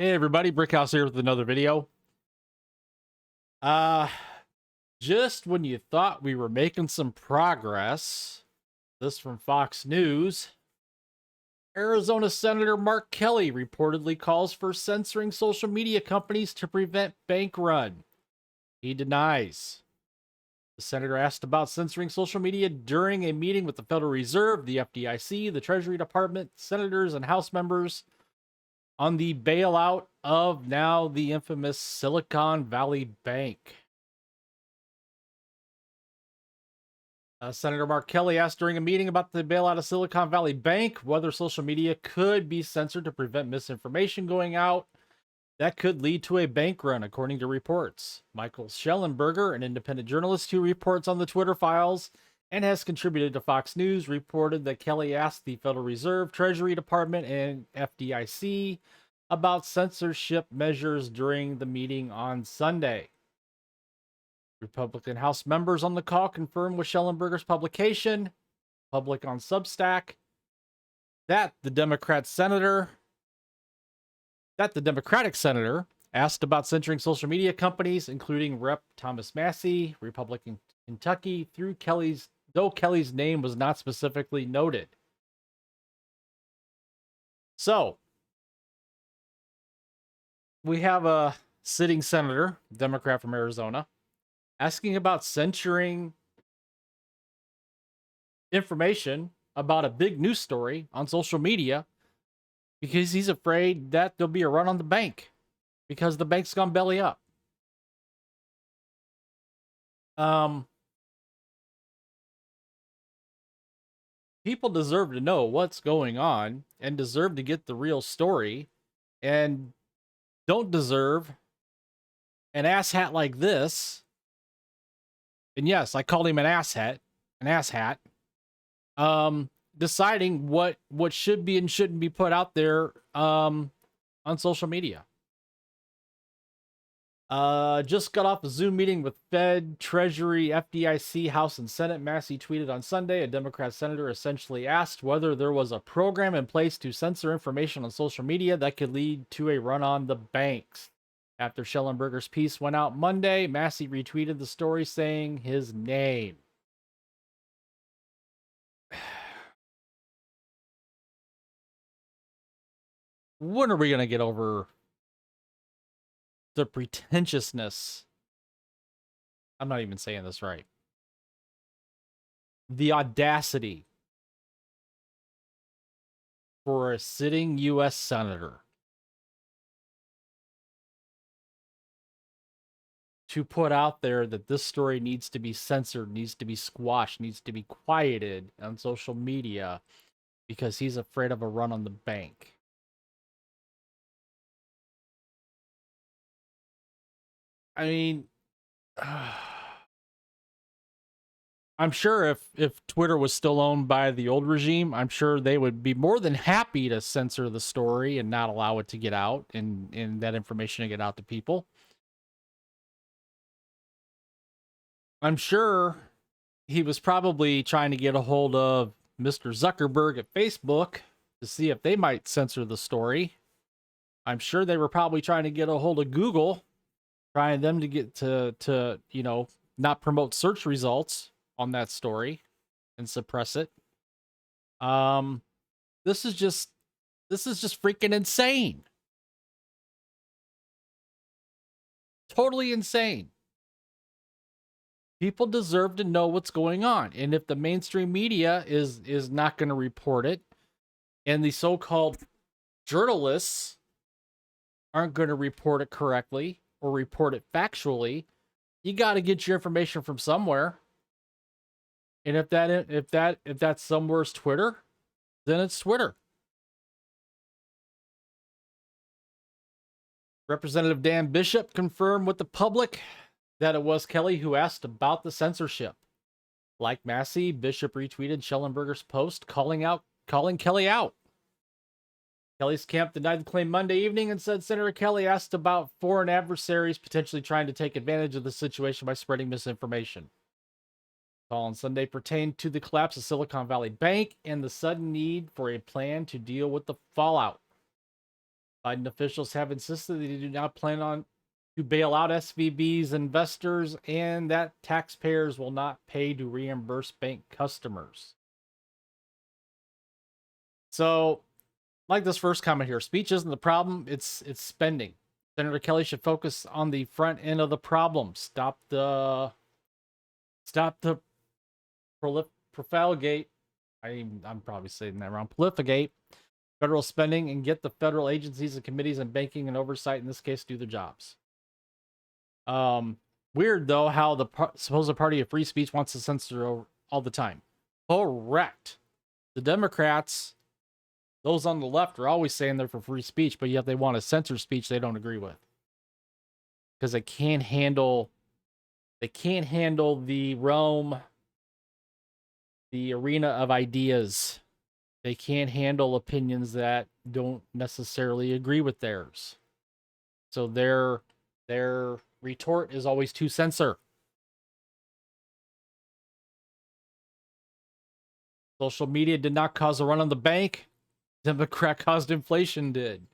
Hey everybody, Brickhouse here with another video. Uh just when you thought we were making some progress, this from Fox News. Arizona Senator Mark Kelly reportedly calls for censoring social media companies to prevent bank run. He denies. The senator asked about censoring social media during a meeting with the Federal Reserve, the FDIC, the Treasury Department, senators, and House members on the bailout of now the infamous Silicon Valley Bank. Senator Mark Kelly asked during a meeting about the bailout of Silicon Valley Bank whether social media could be censored to prevent misinformation going out that could lead to a bank run, according to reports. Michael Schellenberger, an independent journalist who reports on the Twitter files and has contributed to Fox News, reported that Kelly asked the Federal Reserve, Treasury Department, and FDIC about censorship measures during the meeting on Sunday. Republican House members on the call confirmed with Schellenberger's publication, Public on Substack, that the Democratic senator asked about censoring social media companies, including Rep. Thomas Massie, Republican Kentucky, though Kelly's name was not specifically noted. So, we have a sitting senator, Democrat from Arizona, asking about censoring information about a big news story on social media because he's afraid that there'll be a run on the bank because the bank's gone belly up. People deserve to know what's going on and deserve to get the real story and don't deserve an asshat like this. And yes, I called him an asshat, deciding what should be and shouldn't be put out there on social media. Just got off a Zoom meeting with Fed, Treasury, FDIC, House, and Senate. Massie tweeted on Sunday, a Democrat senator essentially asked whether there was a program in place to censor information on social media that could lead to a run on the banks. After Schellenberger's piece went out Monday, Massie retweeted the story saying his name. When are we going to get over the pretentiousness? I'm not even saying this right. The audacity for a sitting U.S. senator to put out there that this story needs to be censored, needs to be squashed, needs to be quieted on social media because he's afraid of a run on the bank. I mean, I'm sure if Twitter was still owned by the old regime, I'm sure they would be more than happy to censor the story and not allow it to get out and that information to get out to people. I'm sure he was probably trying to get a hold of Mr. Zuckerberg at Facebook to see if they might censor the story. I'm sure they were probably trying to get a hold of Google, trying them to get to not promote search results on that story and suppress it. This is just freaking insane. Totally insane. People deserve to know what's going on. And if the mainstream media is not going to report it, and the so-called journalists aren't going to report it correctly or report it factually, you got to get your information from somewhere. And if that's somewhere's Twitter, then it's Twitter. Representative Dan Bishop confirmed with the public that it was Kelly who asked about the censorship. Like Massie, Bishop retweeted Schellenberger's post calling Kelly out. Kelly's camp denied the claim Monday evening and said Senator Kelly asked about foreign adversaries potentially trying to take advantage of the situation by spreading misinformation. The call on Sunday pertained to the collapse of Silicon Valley Bank and the sudden need for a plan to deal with the fallout. Biden officials have insisted they do not plan on to bail out SVB's investors and that taxpayers will not pay to reimburse bank customers. So, like this first comment here, speech isn't the problem, it's spending. Senator Kelly should focus on the front end of the problem. Stop the profligate. I'm probably saying that wrong. Prolificate federal spending and get the federal agencies and committees and banking and oversight in this case do their jobs. Weird though how the supposed party of free speech wants to censor all the time. Correct. The Democrats, those on the left, are always saying they're for free speech, but yet they want to censor speech they don't agree with because they can't handle the realm, the arena of ideas. They can't handle opinions that don't necessarily agree with theirs. So their retort is always to censor. Social media did not cause a run on the bank. Democrat caused inflation did.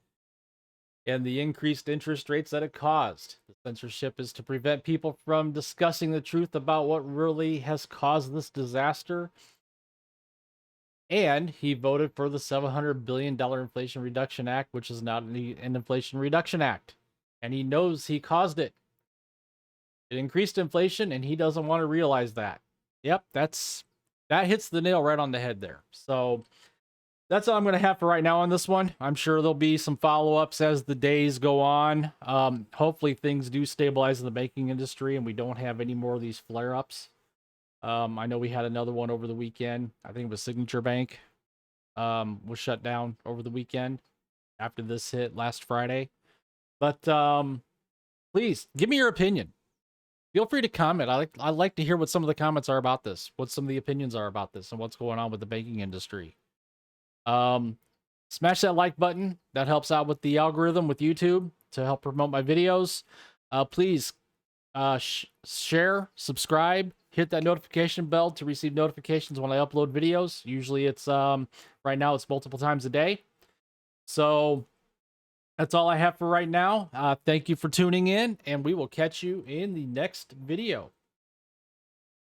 And the increased interest rates that it caused. The censorship is to prevent people from discussing the truth about what really has caused this disaster. And he voted for the $700 billion Inflation Reduction Act, which is not an Inflation Reduction Act. And he knows he caused it. It increased inflation, and he doesn't want to realize that. Yep, that hits the nail right on the head there. So that's all I'm going to have for right now on this one. I'm sure there'll be some follow-ups as the days go on. Hopefully things do stabilize in the banking industry and we don't have any more of these flare-ups. I know we had another one over the weekend. I think it was Signature Bank was shut down over the weekend after this hit last Friday. But please give me your opinion. Feel free to comment. I like to hear what some of the comments are about this, what some of the opinions are about this, and what's going on with the banking industry. Smash that like button. That helps out with the algorithm with YouTube to help promote my videos. Please share, subscribe, hit that notification bell to receive notifications when I upload videos. Usually it's right now it's multiple times a day. So that's all I have for right now. Thank you for tuning in, and we will catch you in the next video.